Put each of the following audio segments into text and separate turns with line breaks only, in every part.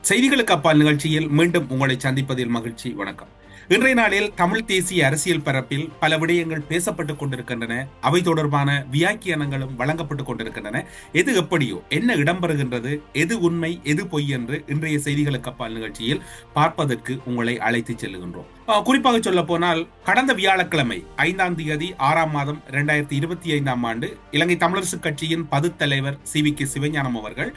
செய்திகளுக்கு அப்பால் நிகழ்ச்சியில் மீண்டும் உங்களை சந்திப்பதில் மகிழ்ச்சி. வணக்கம். இன்றைய நாளில் தமிழ் தேசிய அரசியல் பரப்பில் பல விடயங்கள் பேசப்பட்டுக் கொண்டிருக்கின்றன. அவை தொடர்பான வியாக்கியானங்களும் வழங்கப்பட்டுக் கொண்டிருக்கின்றன. எது எப்படியோ, என்ன இடம்பெறுகின்றது, எது உண்மை, எது பொய் என்று இன்றைய செய்திகளுக்கு அப்பால் நிகழ்ச்சியில் பார்ப்பதற்கு உங்களை அழைத்து செல்லுகின்றோம். குறிப்பாக சொல்ல போனால், கடந்த வியாழக்கிழமை 5ஆம் தேதி 6ஆம் மாதம் 2025ஆம் ஆண்டு இலங்கை தமிழரசு கட்சியின் பொதுத் தலைவர் CVK சிவஞானம் அவர்கள்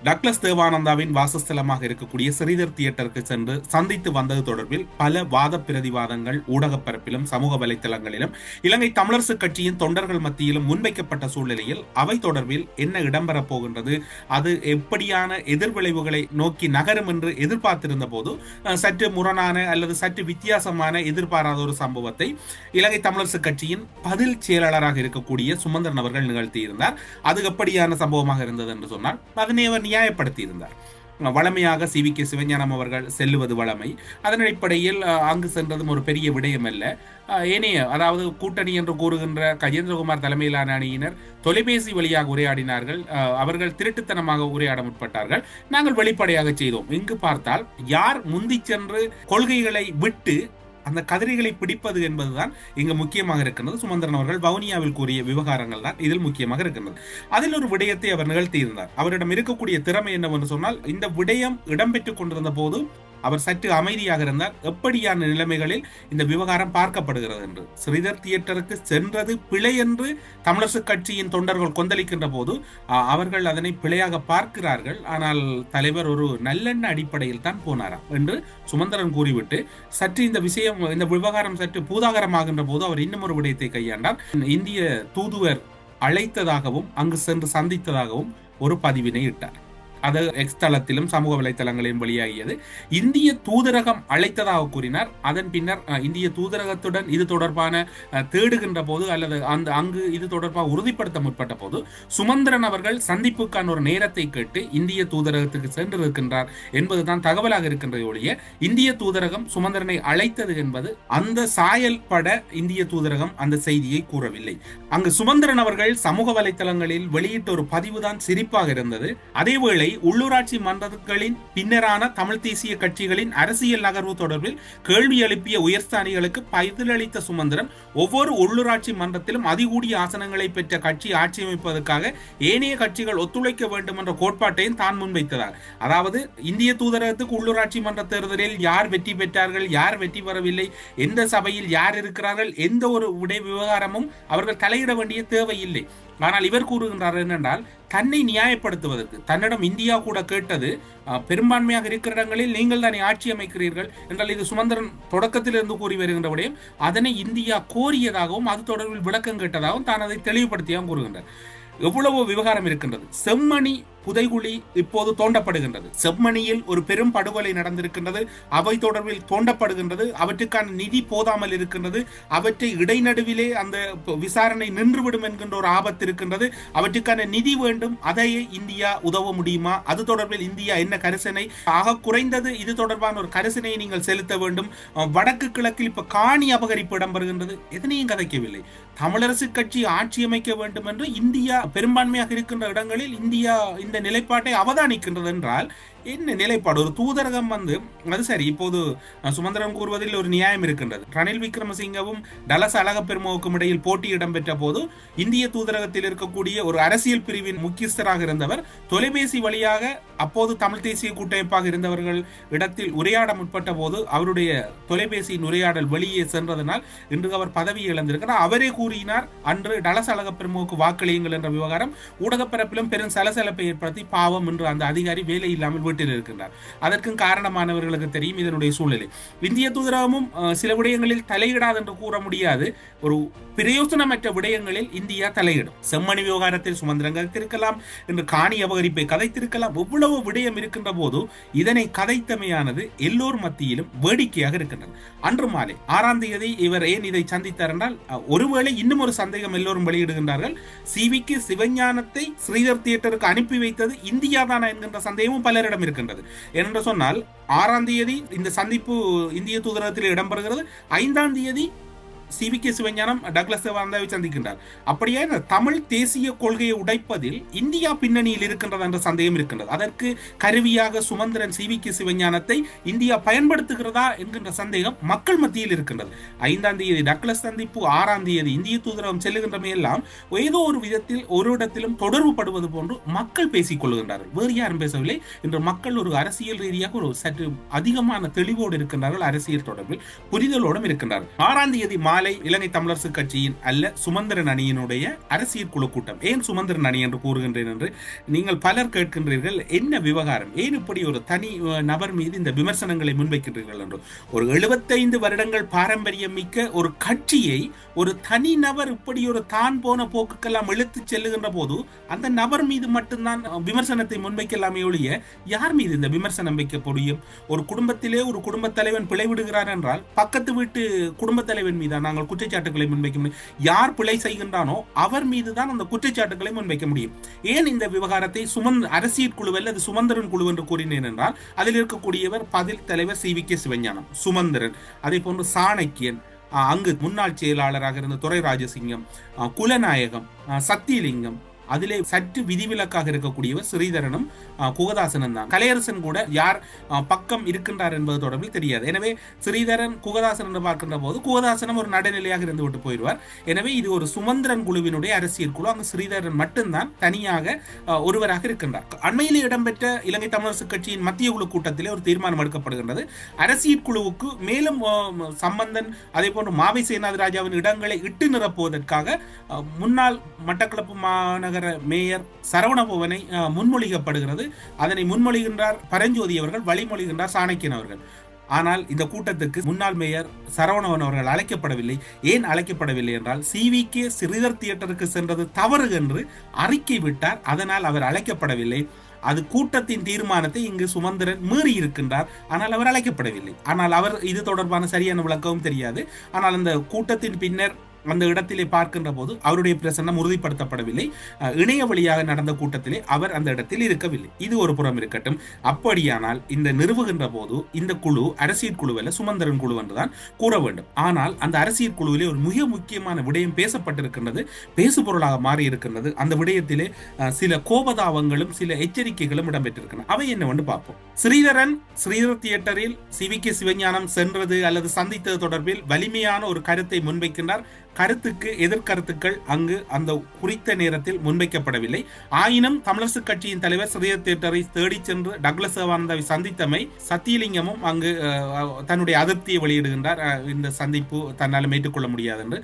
டக்ளஸ் தேவானந்தாவின் வாசஸ்தலமாக இருக்கக்கூடிய ஸ்ரீதர் தியேட்டருக்கு சென்று சந்தித்து வந்தது தொடர்பில் பல வாத பிரதிவாதங்கள் ஊடக பரப்பிலும் சமூக வலைத்தளங்களிலும் இலங்கை தமிழரசு கட்சியின் தொண்டர்கள் மத்தியிலும் முன்வைக்கப்பட்ட சூழ்நிலையில் அவை தொடர்பில் என்ன இடம்பெறப் போகின்றது, அது எப்படியான எதிர்விளைவுகளை நோக்கி நகரும் என்று எதிர்பார்த்திருந்த போது சற்று முரணான அல்லது சற்று வித்தியாசமான எதிர்பாராத ஒரு சம்பவத்தை இலங்கை தமிழரசு கட்சியின் பதில் செயலாளராக இருக்கக்கூடிய சுமந்திரன் அவர்கள் நிகழ்த்தியிருந்தார். அது எப்படியான சம்பவமாக இருந்தது என்று சொன்னால், அதனை அவர் நியாயப்படுத்தி இருந்தார். வளமையாக CVK சிவஞானம் அவர்கள் செல்லுவது வளமை. அதன் அடிப்படையில் அங்கு சென்றதும் ஒரு பெரிய விடயம் அல்ல. ஏனைய, அதாவது கூட்டணி என்று கூறுகின்ற கஜேந்திரகுமார் தலைமையிலான அணியினர் தொலைபேசி வழியாக உரையாடினார்கள். அவர்கள் திருட்டுத்தனமாக உரையாட முற்பட்டார்கள். நாங்கள் வெளிப்படையாக செய்தோம். இங்கு பார்த்தால் யார் முந்தி சென்று கொள்கைகளை விட்டு அந்த கதிரிகளை பிடிப்பது என்பதுதான் இங்கு முக்கியமாக இருக்கின்றது. சுமந்திரன் அவர்கள் வவுனியாவில் கூறிய விவகாரங்கள் தான் இதில் முக்கியமாக இருக்கின்றது. அதில் ஒரு விடயத்தை அவர் நிகழ்த்தியிருந்தார். அவரிடம் இருக்கக்கூடிய திறமை என்னவென்று சொன்னால், இந்த விடயம் இடம்பெற்றுக் கொண்டிருந்த போது அவர் சற்று அமைதியாக இருந்தார். எப்படியான நிலைமைகளில் இந்த விவகாரம் பார்க்கப்படுகிறது என்று. ஸ்ரீதர் தியேட்டருக்கு சென்றது பிழை என்று தமிழரசு கட்சியின் தொண்டர்கள் கொந்தளிக்கின்ற போது அவர்கள் அதனை பிழையாக பார்க்கிறார்கள். ஆனால் தலைவர் ஒரு நல்லெண்ண அடிப்படையில் தான் போனாராம் என்று சுமந்திரன் கூறிவிட்டு, சற்று இந்த விஷயம், இந்த விவகாரம் சற்று பூதாகரமாகின்ற போது அவர் இன்னும் ஒரு விடயத்தை கையாண்டார். இந்திய தூதுவர் அழைத்ததாகவும் அங்கு சென்று சந்தித்ததாகவும் ஒரு பதிவினை இட்டார். அது எக்ஸ் தளத்திலும் சமூக வலைத்தளங்களிலும் வெளியாகியது. இந்திய தூதரகம் அழைத்ததாக கூறினார். அதன் பின்னர் இந்திய தூதரகத்துடன் இது தொடர்பான தேடுகின்ற போது அல்லது அங்கு இது தொடர்பாக உறுதிப்படுத்த முற்பட்ட போது சுமந்திரன் அவர்கள் சந்திப்புக்கான ஒரு நேரத்தை கேட்டு இந்திய தூதரகத்துக்கு சென்றிருக்கின்றார் என்பதுதான் தகவலாக இருக்கின்றது ஒழிய, இந்திய தூதரகம் சுமந்திரனை அழைத்தது என்பது அந்த சாயல் பட இந்திய தூதரகம் அந்த செய்தியை கூறவில்லை. அங்கு சுமந்திரன் அவர்கள் சமூக வலைத்தளங்களில் வெளியிட்ட ஒரு பதிவுதான் சிரிப்பாக இருந்தது. அதேவேளை உள்ளூராட்சி மன்றங்களின் பின்னரான தமிழ் தேசிய கட்சிகளின் அரசியல் நகர்வு தொடர்பில் கேள்வி எழுப்பிய உயர்ஸ்தானிகளுக்கு பதிலளித்த சுமந்திரன், ஒவ்வொரு உள்ளூராட்சி மன்றத்திலும் அதிகூடிய ஆசனங்களை பெற்ற கட்சி ஆட்சி அமைப்பதற்காக ஏனைய கட்சிகள் ஒத்துழைக்க வேண்டும் என்ற கோட்பாட்டையும் தான் முன்வைத்ததார். அதாவது, இந்திய தூதரகத்துக்கு உள்ளூராட்சி மன்ற தேர்தலில் யார் வெற்றி பெற்றார்கள், யார் வெற்றி பெறவில்லை, எந்த சபையில் யார் இருக்கிறார்கள், எந்த ஒரு விவகாரமும் அவர்கள் தலையிட வேண்டிய தேவையில்லை. ஆனால் இவர் கூறுகின்றார் என்னென்றால், தன்னை நியாயப்படுத்துவதற்கு தன்னிடம் இந்தியா கூட கேட்டது, பெரும்பான்மையாக இருக்கிற இடங்களில் நீங்கள் தானே ஆட்சி அமைக்கிறீர்கள் என்றால், இது சுமந்திரன் தொடக்கத்திலிருந்து கூறி வருகின்ற விடயம். அதனை இந்தியா கோரியதாகவும் அது தொடர்பில் விளக்கம் கேட்டதாகவும் தான் அதை தெளிவுபடுத்தியாகவும் கூறுகின்றார். எவ்வளவோ விவகாரம் இருக்கின்றது. செம்மணி புதைகுழி இப்போது தோண்டப்படுகின்றது. செம்மணியில் ஒரு பெரும் படுகொலை நடந்திருக்கின்றது. அவை தொடர்பில் தோண்டப்படுகின்றது. அவற்றுக்கான நிதி போதாமல் இருக்கின்றது. அவற்றை இடைநடுவிலே அந்த விசாரணை நின்றுவிடும் என்கின்ற ஒரு ஆபத்து இருக்கின்றது. அவற்றுக்கான நிதி வேண்டும். அதை இந்தியா உதவ முடியுமா? அது தொடர்பில் இந்தியா என்ன கரிசனை, ஆக குறைந்தது இது தொடர்பான ஒரு கரிசனையை நீங்கள் செலுத்த வேண்டும். வடக்கு கிழக்கில் இப்ப காணி அபகரிப்பு இடம்பெறுகின்றது. எதனையும் கதைக்கவில்லை. தமிழரசு கட்சி ஆட்சி அமைக்க வேண்டும் என்று இந்தியா பெரும்பான்மையாக இருக்கின்ற இடங்களில் இந்தியா இந்த நிலைப்பாட்டை அவதானிக்கின்றது என்றால் என்ன நிலைப்பாடு? ஒரு தூதரகம் அது சரி. இப்போது சுமந்திரன் கூறுவதில் ஒரு நியாயம் இருக்கின்றது. ரணில் விக்ரமசிங்கவும் டலஸ் அழகப்பெருமவுக்கும் இடையில் போட்டி இடம்பெற்ற போது இந்திய தூதரகத்தில் இருக்கக்கூடிய ஒரு அரசியல் பிரிவின் முக்கியஸ்தராக இருந்தவர் தொலைபேசி வழியாக அப்போது தமிழ் தேசிய கூட்டமைப்பாக இருந்தவர்கள் இடத்தில் உரையாட முற்பட்ட போது அவருடைய தொலைபேசியின் உரையாடல் வெளியே சென்றதனால் இன்று அவர் பதவியை இழந்திருக்கிறார். அவரே கூறினார், அன்று டலஸ் அழகப்பெருமவுக்கு வாக்களியுங்கள் என்ற விவகாரம் ஊடகப்பரப்பிலும் பெரும் சலசலப்பை ஏற்படுத்தி பாவம் என்று அந்த அதிகாரி வேலை இல்லாமல் இருக்கின்றார். அதற்கும் காரணமானவர்களுக்கு தெரியும் இதனுடைய சூழ்நிலை. இந்திய தூதரகமும் சில விடயங்களில் தலையிடாது என்று கூற முடியாது. ஒரு பிரயோசனமற்ற விடயங்களில் இந்தியா தலையிடும். செம்மணி விவகாரத்தில் சுமந்திரன் கதைத்திருக்கலாம், என்று காணி அபகரிப்பை கதைத்திருக்கலாம். எவ்வளவு விடயம் இருக்கின்ற போது இதனை கதைத்தமையானது எல்லோர் மத்தியிலும் வேடிக்கையாக இருக்கின்றது. அன்று மாலை 6ஆம் தேதி இவர் ஏன் இதை சந்தித்தார் என்றால், ஒருவேளை இன்னும் ஒரு சந்தேகம் எல்லோரும் வெளியிடுகின்றார்கள், CVK சிவஞானத்தை ஸ்ரீதர் தியேட்டருக்கு அனுப்பி வைத்தது இந்தியா தானா என்கின்ற சந்தேகமும் பலரிடம் இருக்கின்றது. என்று சொன்னால் 6ஆம் தேதி இந்த சந்திப்பு இந்திய தூதரகத்தில் இடம்பெறுகிறது. 5ஆம் தேதி CVK சிவஞானம் டக்ளஸ் தேவானந்தாவை சந்திக்கின்றார். அப்படியே தமிழ் தேசிய கொள்கையை உடைப்பதில் இந்தியா பின்னணியில் இருக்கின்றது என்ற சந்தேகம் இருக்கின்றது. அதற்கு கருவியாக சுமந்திரன் CVK சிவஞானத்தை இந்தியா பயன்படுத்துகிறதா என்கின்ற சந்தேகம் மக்கள் மத்தியில் இருக்கின்றது. 5ஆம் தேதி டக்ளஸ் சந்திப்பு, 6ஆம் தேதி இந்திய தூதரகம் செல்லுகின்றமை எல்லாம் ஏதோ ஒரு விதத்தில் ஒரு இடத்திலும் தொடர்பு படுவது போன்று மக்கள் பேசிக் கொள்கின்றார்கள். வேறு யாரும் பேசவில்லை. இன்று மக்கள் ஒரு அரசியல் ரீதியாக ஒரு சற்று அதிகமான தெளிவோடு இருக்கின்றார்கள், அரசியல் தொடர்பில் புரிதலோடும் இருக்கின்றார்கள். 6ஆம் தேதி மாலை இலங்கை தமிழரசு கட்சியின் அல்ல சுமந்திரன் அணியினுடைய அரசியல் குழு கூட்டம். ஏன் சுமந்திரன் அணி என்று கூறுகின்றேன் என்று நீங்கள் பலர் கேட்கின்றீர்கள். என்ன விவகாரம், ஏன் இப்படி ஒரு தனி நபர் மீது இந்த விமர்சனங்களை முன்வைக்கின்றீர்கள் என்று. ஒரு 75 வருடங்கள் பாரம்பரியம் மிக்க ஒரு கட்சியை ஒரு தனி நபர் இப்படி ஒரு தான் போன போக்குக்கெல்லாம் இழுத்து செல்லுகின்ற போது அந்த நபர் மீது மட்டும்தான் விமர்சனத்தை முன்வைக்கலாமே ஒழிய யார் மீது இந்த விமர்சனம் வைக்க முடியும்? ஒரு குடும்பத்திலே ஒரு குடும்பத் தலைவன் பிழை விடுகிறார் என்றால் பக்கத்து வீட்டு குடும்பத் தலைவன் மீது நாங்கள் குற்றச்சாட்டுகளை முன்வைக்க முடியும். யார் பிழை செய்கின்றானோ அவர் மீது தான் அந்த குற்றச்சாட்டுகளை முன்வைக்க முடியும். ஏன் இந்த விவகாரத்தை அரசியல் குழு அல்லது சுமந்திரன் குழு என்று கூறினேன் என்றால் அதில் இருக்கக்கூடியவர் பதில் தலைவர் CVK சிவஞானம், சுமந்திரன், அதே போன்று சாணக்கியன், அங்கு முன்னாள் செயலாளராக இருந்த துரை ராஜசிங்கம், குலநாயகம், சத்தியலிங்கம், அதிலே சற்று விதிவிலக்காக இருக்கக்கூடியவர் ஸ்ரீதரனும் குகதாசனும் தான். கலையரசன் கூட யார் பக்கம் இருக்கின்றார் என்பது தொடர்பில் தெரியாது. எனவே ஸ்ரீதரன் குகதாசன் என்று பார்க்கின்ற போது குகதாசனும் ஒரு நடுநிலையாக இருந்து விட்டு போயிடுவார். எனவே இது ஒரு சுமந்திரன் குழுவினுடைய அரசியல் குழு. அங்கு ஸ்ரீதரன் மட்டும்தான் தனியாக ஒருவராக இருக்கின்றார். அண்மையில் இடம்பெற்ற இலங்கை தமிழரசு கட்சியின் மத்திய குழு கூட்டத்திலே ஒரு தீர்மானம் எடுக்கப்படுகின்றது. அரசியல் குழுவுக்கு மேலும் சம்பந்தன் அதே போன்று மாவை சேனாதிராஜாவின் இடங்களை இட்டு நிரப்புவதற்காக முன்னாள் மட்டக்களப்பு மாநகர மேயர் சரவணபவனை முன்மொழிக்கப்படுகிறது. அதனை முன்மொழிகின்றார் பரஞ்சோதி அவர்கள், வழிமொழிகின்றார் சாணக்கியன் அவர்கள். ஆனால் இந்த கூட்டத்துக்கு முன்னாள் மேயர் சரவணவன் அவர்கள் அழைக்கப்படவில்லை. ஏன் அழைக்கப்படவில்லை என்றால் CVK ஸ்ரீதர் தியேட்டருக்கு சென்றது தவறு என்று அறிக்கை விட்டார். அதனால் அவர் அழைக்கப்படவில்லை. அது கூட்டத்தின் தீர்மானத்தை இங்கு சுமந்திரன் மீறி இருக்கின்றார். ஆனால் அவர் அழைக்கப்படவில்லை. ஆனால் அவர் இது தொடர்பான சரியான விளக்கமும் தெரியாது. ஆனால் அந்த கூட்டத்தின் பின்னர் அந்த இடத்திலே பார்க்கின்ற போது அவருடைய பிரசன்னம் உறுதிப்படுத்தப்படவில்லை. இணைய வழியாக நடந்த கூட்டத்திலே அவர் அந்த இடத்தில் இருக்கவில்லை. இது ஒரு புறம் இருக்கட்டும். அப்படியானால் இந்த நிறுவுகின்ற போது இந்த குழு அரசியல் குழுவல்ல, சுமந்திரன் குழு என்றுதான் கூற வேண்டும். ஆனால் அந்த அரசியல் குழுவிலே ஒரு மிக முக்கியமான விடயம் பேசப்பட்டிருக்கின்றது, பேசுபொருளாக மாறி இருக்கின்றது. அந்த விடயத்திலே சில கோபதாவங்களும் சில எச்சரிக்கைகளும் இடம்பெற்றிருக்கின்றன. அவை என்னவென்று பார்ப்போம். ஸ்ரீதர் தியேட்டரில் CVK சிவஞானம் சென்றது அல்லது சந்தித்தது தொடர்பில் வலிமையான ஒரு கருத்தை முன்வைக்கின்றார். கருத்துக்கு எதிர்கருத்துக்கள் அங்கு அந்த குறித்த நேரத்தில் முன்வைக்கப்படவில்லை. ஆயினும் தமிழரசு கட்சியின் தலைவர் ஸ்ரீதர் தியேட்டரை தேடி சென்று டக்ளஸ் தேவானந்தாவை சந்தித்தமை சத்தியலிங்கமும் அங்கு தன்னுடைய அதிருப்தியை வெளியிடுகின்றார். இந்த சந்திப்பு தன்னால் ஏற்றுக்கொள்ள முடியாது என்று.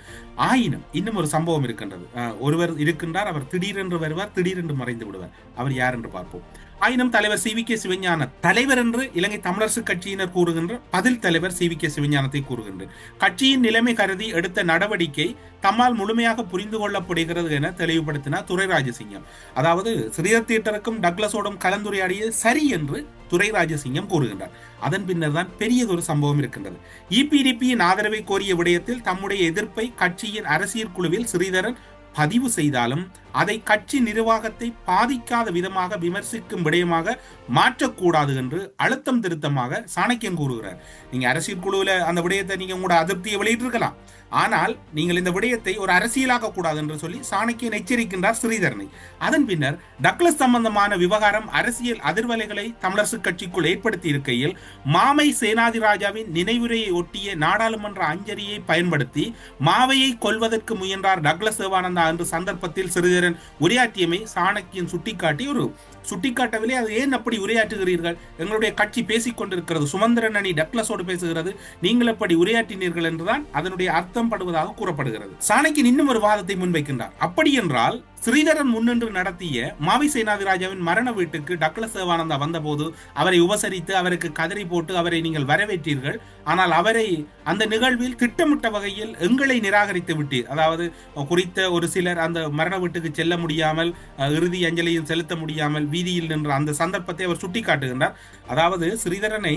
ஆயினும் இன்னும் ஒரு சம்பவம் இருக்கின்றது. ஒருவர் இருக்கின்றார், அவர் திடீரென்று வருவார், திடீரென்று மறைந்து விடுவார். அவர் யார் என்று பார்ப்போம். ஆயினும் தலைவர் CVK சிவஞான தலைவர் என்று இலங்கை தமிழரசு கட்சியினர் கூறுகின்ற பதில் தலைவர் CVK சிவஞானத்தை கூறுகின்ற கட்சியின் நிலைமை கருதி எடுத்த நடவடிக்கை தம்மால் முழுமையாக புரிந்து கொள்ளப்படுகிறது என தெளிவுபடுத்தினார் துரை ராஜசிங்கம். அதாவது ஸ்ரீதர் தியேட்டருக்கும் டக்ளஸோடும் கலந்துரையாடியது சரி என்று துரை ராஜசிங்கம் கூறுகின்றார். அதன் பின்னர் தான் பெரியதொரு சம்பவம் இருக்கின்றது. EPDPயின் ஆதரவை கோரிய விடயத்தில் தம்முடைய எதிர்ப்பை கட்சியின் அரசியல் குழுவில் ஸ்ரீதரன் பதிவு செய்தாலும் அதை கட்சி நிர்வாகத்தை பாதிக்காத விதமாக விமர்சிக்கும் விடயமாக மாற்றக்கூடாது என்று அழுத்தம் திருத்தமாக சாணக்கியன் கூறுகிறார். நீங்க அரசியல் குழுவில் அந்த விடயத்தை நீங்க உங்களோட அதிருப்தியை வெளியிட்டிருக்கலாம், ஆனால் நீங்கள் இந்த விடயத்தை ஒரு அரசியலாக்க கூடாது என்று சொல்லி சாணக்கியன் எச்சரிக்கின்றார் ஸ்ரீதரனை. அதன் பின்னர் டக்ளஸ் சம்பந்தமான விவகாரம் அரசியல் அதிர்வலைகளை தமிழரசு கட்சிக்குள் ஏற்படுத்தி இருக்கையில் மாவை சேனாதிராஜாவின் நினைவுரையை ஒட்டிய நாடாளுமன்ற அஞ்சலியை பயன்படுத்தி மாவையை கொல்வதற்கு முயன்றார் டக்ளஸ் தேவானந்தா என்ற சந்தர்ப்பத்தில் ஸ்ரீதரன் உரையாற்றியமை சாணக்கியன் சுட்டிக்காட்டவில்லை. அது ஏன் அப்படி உரையாற்றுகிறீர்கள்? எங்களுடைய கட்சி பேசிக் கொண்டிருக்கிறது, சுமந்திரன் அணி டக்ளஸோடு பேசுகிறது, நீங்கள் அப்படி உரையாற்றினீர்கள் என்றுதான் அதனுடைய அர்த்தம் படுவதாக கூறப்படுகிறது. சாணக்கியன் இன்னும் ஒரு வாதத்தை முன்வைக்கின்றார். அப்படி என்றால் ஸ்ரீதரன் முன்னின்று நடத்திய மாவி சேனாதிராஜாவின் மரண வீட்டுக்கு டக்ளஸ் தேவானந்தா வந்தபோது அவரை உபசரித்து அவருக்கு கதறி போட்டு அவரை நீங்கள் வரவேற்றீர்கள். ஆனால் அவரை அந்த நிகழ்வில் திட்டமிட்ட வகையில் எங்களை நிராகரித்து விட்டீர். அதாவது குறித்த ஒரு சிலர் அந்த மரண வீட்டுக்கு செல்ல முடியாமல் இறுதி அஞ்சலியில் செலுத்த முடியாமல் வீதியில் நின்ற அந்த சந்தர்ப்பத்தை அவர் சுட்டிக்காட்டுகின்றார். அதாவது ஸ்ரீதரனை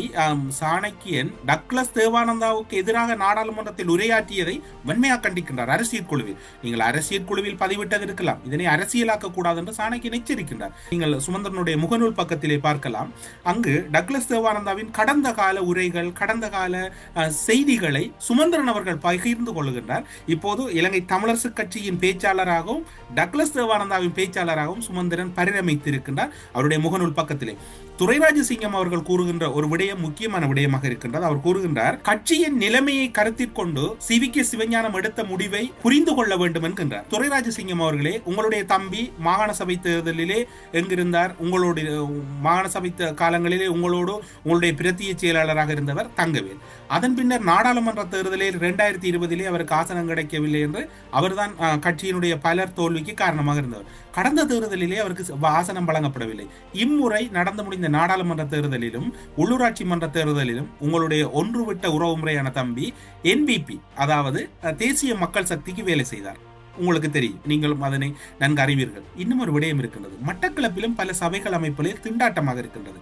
சாணக்கியன் டக்ளஸ் தேவானந்தாவுக்கு எதிராக நாடாளுமன்றத்தில் உரையாற்றியதை வன்மையாக கண்டிக்கின்றார். அரசியல் குழுவில் நீங்கள் அரசியல் குழுவில் பதிவிட்டது இருக்கலாம், இதனை அரசியலாக்க கூடாது என்று சாணக்கியன் எச்சரிக்கின்றார். நீங்கள் சுமந்திரனுடைய முகநூல் பக்கத்திலே பார்க்கலாம். அங்கு டக்ளஸ் தேவானந்தாவின் கடந்த கால உரைகள், கடந்த கால செய்திகளை சுமந்திரன் அவர்கள் பகிர்ந்து கொள்கின்றார். இப்போது இலங்கை தமிழரசு கட்சியின் பேச்சாளராகவும் டக்ளஸ் தேவானந்தாவின் பேச்சாளராகவும் சுமந்திரன் பரிணமித்திருக்கின்றார். அவருடைய முகநூல் பக்கத்திலே துரைராஜசிங்கம் அவர்கள் கூறுகின்ற ஒரு விடயம் முக்கியமான விடயமாக இருக்கின்றது. அவர் கூறுகின்றார், கட்சியின் நிலைமையை கருத்தில் கொண்டு சி.வி.கே. சிவஞானம் எடுத்த முடிவை புரிந்து கொள்ள வேண்டும் என்கின்றார். துரைராஜசிங்கம் அவர்களே, உங்களுடைய தம்பி மாகாண சபை தேர்தலிலே எங்கிருந்தார்? உங்களுடைய மாகாண சபை காலங்களிலே உங்களுடைய பிரத்திய செயலாளராக இருந்தவர் தங்கவேல். அதன் பின்னர் நாடாளுமன்ற தேர்தலில் 2020 அவருக்கு ஆசனம் கிடைக்கவில்லை என்று அவர்தான் கட்சியினுடைய பலர் தோல்விக்கு காரணமாக இருந்தவர். கடந்த தேர்தலிலே அவருக்கு ஆசனம் வழங்கப்படவில்லை. இம்முறை நடந்து முடிந்த நாடாளுமன்ற தேர்தலிலும் உள்ளூராட்சி மன்ற தேர்தலிலும் உங்களுடைய ஒன்றுவிட்ட உறவு முறையான தம்பி என்பிபி, அதாவது தேசிய மக்கள் சக்திக்கு வேலை செய்தார். உங்களுக்கு தெரியும், நீங்களும் அதனை நன்கு அறிவீர்கள். இன்னும் ஒரு விடயம் இருக்கின்றது. மட்டக்களப்பிலும் பல சபைகள் அமைப்புகளில் திண்டாட்டமாக இருக்கின்றது.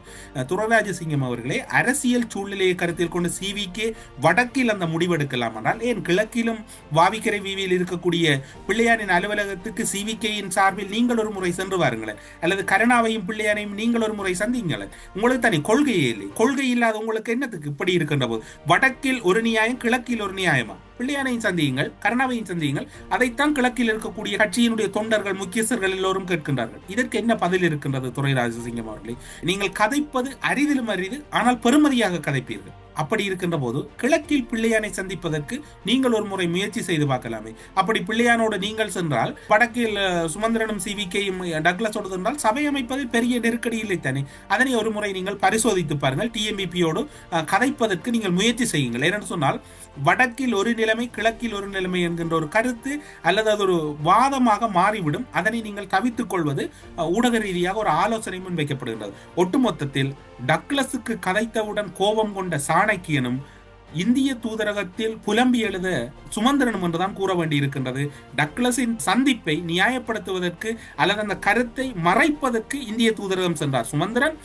துரைராஜசிங்கம் அவர்களே, அரசியல் சூழ்நிலையை கருத்தில் கொண்டு சி.வி.கே. வடக்கில் அந்த முடிவெடுக்கலாம் என்றால் ஏன் கிழக்கிலும் வாவிக்கரை வீதியில் இருக்கக்கூடிய பிள்ளையானின் அலுவலகத்துக்கு சி.வி.கே.யின் சார்பில் நீங்கள் ஒரு முறை சென்று வாருங்களேன், அல்லது கருணாவையும் பிள்ளையானையும் நீங்கள் ஒரு முறை சந்திங்களேன். உங்களுக்கு தனி கொள்கையே இல்லை. கொள்கை இல்லாத உங்களுக்கு என்னத்துக்கு இப்படி இருக்கின்ற போது வடக்கில் ஒரு நியாயம், கிழக்கில் ஒரு நியாயமா? பிள்ளையானையும் சந்தியுங்கள், கருணாவையும் சந்தியுங்கள். அதைத்தான் கிழக்கில் இருக்கக்கூடிய கட்சியினுடைய தொண்டர்கள், முக்கியஸ்தர்கள் எல்லோரும் கேட்கின்றார்கள். இதற்கு என்ன பதில் இருக்கின்றது? துரைராஜசிங்கம் அவர்களே, நீங்கள் கதைப்பது அரிதிலும் அரிது, ஆனால் பெருமதியாக கதைப்பீர்கள். அப்படி இருக்கின்ற போது கிழக்கில் பிள்ளையானை சந்திப்பதற்கு நீங்கள் ஒரு முறை முயற்சி செய்து பார்க்கலாமே. அப்படி பிள்ளையானோடு நீங்கள் சென்றால், வடக்கில் சுமந்திரனும் சி.வி.கேயும் டக்ளஸோடு சென்றால் சபை அமைப்பதில் பெரிய நெருக்கடி இல்லை தானே? அதனை ஒரு முறை நீங்கள் பரிசோதித்து பாருங்கள். டிஎம்பிபியோடு கதைப்பதற்கு நீங்கள் முயற்சி செய்யுங்கள். ஏனென்று சொன்னால், வடக்கில் ஒரு நிலைமை, கிழக்கில் ஒரு நிலைமை என்கின்ற ஒரு கருத்து அல்லது அது ஒரு வாதமாக மாறிவிடும். அதனை நீங்கள் தவித்துக் கொள்வது ஊடக ரீதியாக ஒரு ஆலோசனை முன்வைக்கப்படுகின்றது. ஒட்டுமொத்தத்தில் டக்ளஸுக்கு கதைத்தவுடன் கோபம் கொண்ட சாணக்கியனும் இந்திய தூதரகத்தில் புலம்பி எழுத சுமந்திரனும் என்றுதான் கூற வேண்டி இருக்கின்றது. டக்ளஸின் சந்திப்பை நியாயப்படுத்துவதற்கு அல்லது அந்த கருத்தை மறைப்பதற்கு இந்திய தூதரகம் சென்றார் சுமந்திரன்.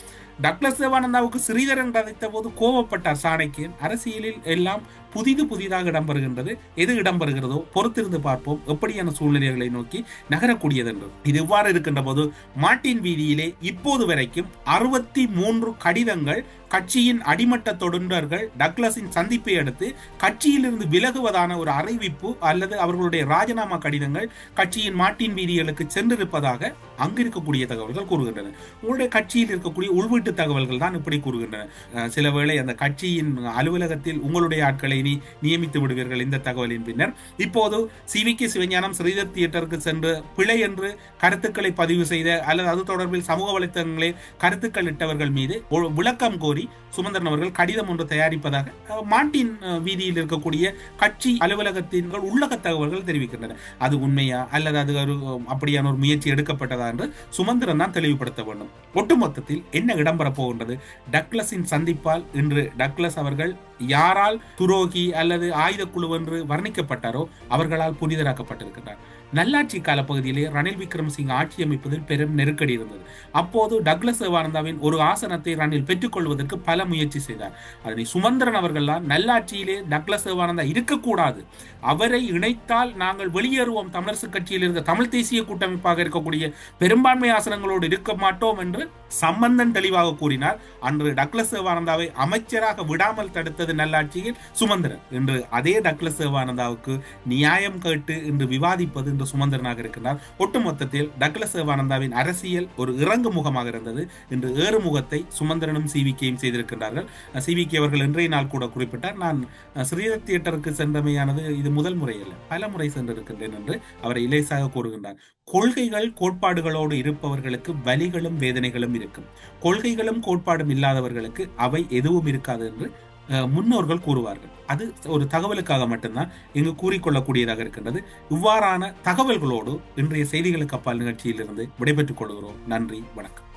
டக்ளஸ் தேவானந்தாவுக்கு ஸ்ரீதரன் கதைத்த போது கோபப்பட்டார் சாணக்கியன். அரசியலில் எல்லாம் புதிதாக இடம்பெறுகின்றது. எது இடம்பெறுகிறதோ பொறுத்திருந்து பார்ப்போம் எப்படியான சூழ்நிலைகளை நோக்கி நகரக்கூடியது என்று. இது இவ்வாறு இருக்கின்ற போது மார்ட்டின் வீதியிலே இப்போது வரைக்கும் 63 கடிதங்கள் கட்சியின் அடிமட்ட தொண்டர்கள் டக்ளஸின் சந்திப்பை அடுத்து கட்சியிலிருந்து விலகுவதான ஒரு அறிவிப்பு அல்லது அவர்களுடைய ராஜினாமா கடிதங்கள் கட்சியின் மார்ட்டின் வீதிகளுக்கு சென்றிருப்பதாக அங்கிருக்கக்கூடிய தகவல்கள் கூறுகின்றன. உங்களுடைய கட்சியில் இருக்கக்கூடிய உள்வீட்டு தகவல்கள் தான் இப்படி கூறுகின்றன. சில வேளை அந்த கட்சியின் அலுவலகத்தில் உங்களுடைய ஆட்களை நியமித்து விடுவீர்கள். இந்த தகவலின் பின்னர் இப்போது சி.வி.கே. சிவஞானம் ஸ்ரீதர் தியேட்டருக்கு சென்று பிழை என்று கருத்துக்களை பதிவு செய்த அல்லது அது தொடர்பில் சமூக வலைத்தளங்களில் கருத்துக்கள் இட்டவர்கள் மீது விளக்கம் கோரி சுமந்திரன் அவர்கள் கடிதம் ஒன்று தயாரிப்பதாக மார்ட்டின் வீதியில் இருக்கக்கூடிய கட்சி அலுவலகத்தின் உள்ளக தகவல்கள் தெரிவிக்கின்றன. அது உண்மையா அல்லது அது ஒரு அப்படியான ஒரு முயற்சி எடுக்கப்பட்டதா என்று சுமந்திரன் தான் தெளிவுபடுத்த வேண்டும். ஒட்டுமொத்தத்தில் என்ன இடம்பெற போகின்றது? டக்ளஸின் சந்திப்பால் இன்று டக்ளஸ் அவர்கள் யாரால் துரோகி அல்லது ஆயுத குழு என்று வர்ணிக்கப்பட்டாரோ அவர்களால் புனிதராக்கப்பட்டிருக்கிறார். நல்லாட்சி காலப்பகுதியிலே ரணில் விக்ரமசிங்க ஆட்சி அமைப்பதில் பெரும் நெருக்கடி இருந்தது. அப்போது டக்ளஸ் தேவானந்தாவின் ஒரு ஆசனத்தை ரணில் பெற்றுக்கொள்வதற்கு பல முயற்சி செய்தார். அதனை சுமந்திரன் அவர்கள் தான் நல்லாட்சியிலே டக்ளஸ் தேவானந்தா இருக்கக்கூடாது, அவரை இணைத்தால் நாங்கள் வெளியேறுவோம், தமிழரசு கட்சியில் இருக்க தமிழ் தேசிய கூட்டமைப்பாக இருக்கக்கூடிய பெரும்பான்மை ஆசனங்களோடு இருக்க மாட்டோம் என்று சம்பந்தன் தெளிவாக கூறினார். அன்று டக்ளஸ் தேவானந்தாவை அமைச்சராக விடாமல் தடுத்தது நல்லாட்சியில் சுமந்திரன். இன்று அதே டக்ளஸ் தேவானந்தாவுக்கு நியாயம் கேட்டு இன்று விவாதிப்பது இன்று சுமந்திரனாக இருக்கிறார். ஒட்டுமொத்தத்தில் டக்ளஸ் தேவானந்தாவின் அரசியல் ஒரு இறங்கு முகமாக இருந்தது. இன்று ஏறு முகத்தை சுமந்திரனும் சி.வி.கேயும் செய்திருக்கின்றார்கள். சி.வி.கே. அவர்கள் இன்றைய நாள் கூட குறிப்பிட்டார், நான் ஸ்ரீதர் தியேட்டருக்கு சென்றமையானது இது முதல் முறை அல்ல, பல முறை சென்றிருக்கின்றேன் என்று அவரை இலேசாக கூறுகின்றார். கொள்கைகள் கோட்பாடுகளோடு இருப்பவர்களுக்கு வலிகளும் வேதனைகளும் இருக்கும். கொள்கைகளும் கோட்பாடும் இல்லாதவர்களுக்கு அவை எதுவும் இருக்காது என்று முன்னோர்கள் கூறுவார்கள். அது ஒரு தகவலுக்காக மட்டும்தான் இங்கு கூறிக்கொள்ளக்கூடியதாக இருக்கின்றது. இவ்வாறான தகவல்களோடு இன்றைய செய்திகளுக்கு அப்பால் நிகழ்ச்சியிலிருந்து விடைபெற்றுக் கொள்கிறோம். நன்றி, வணக்கம்.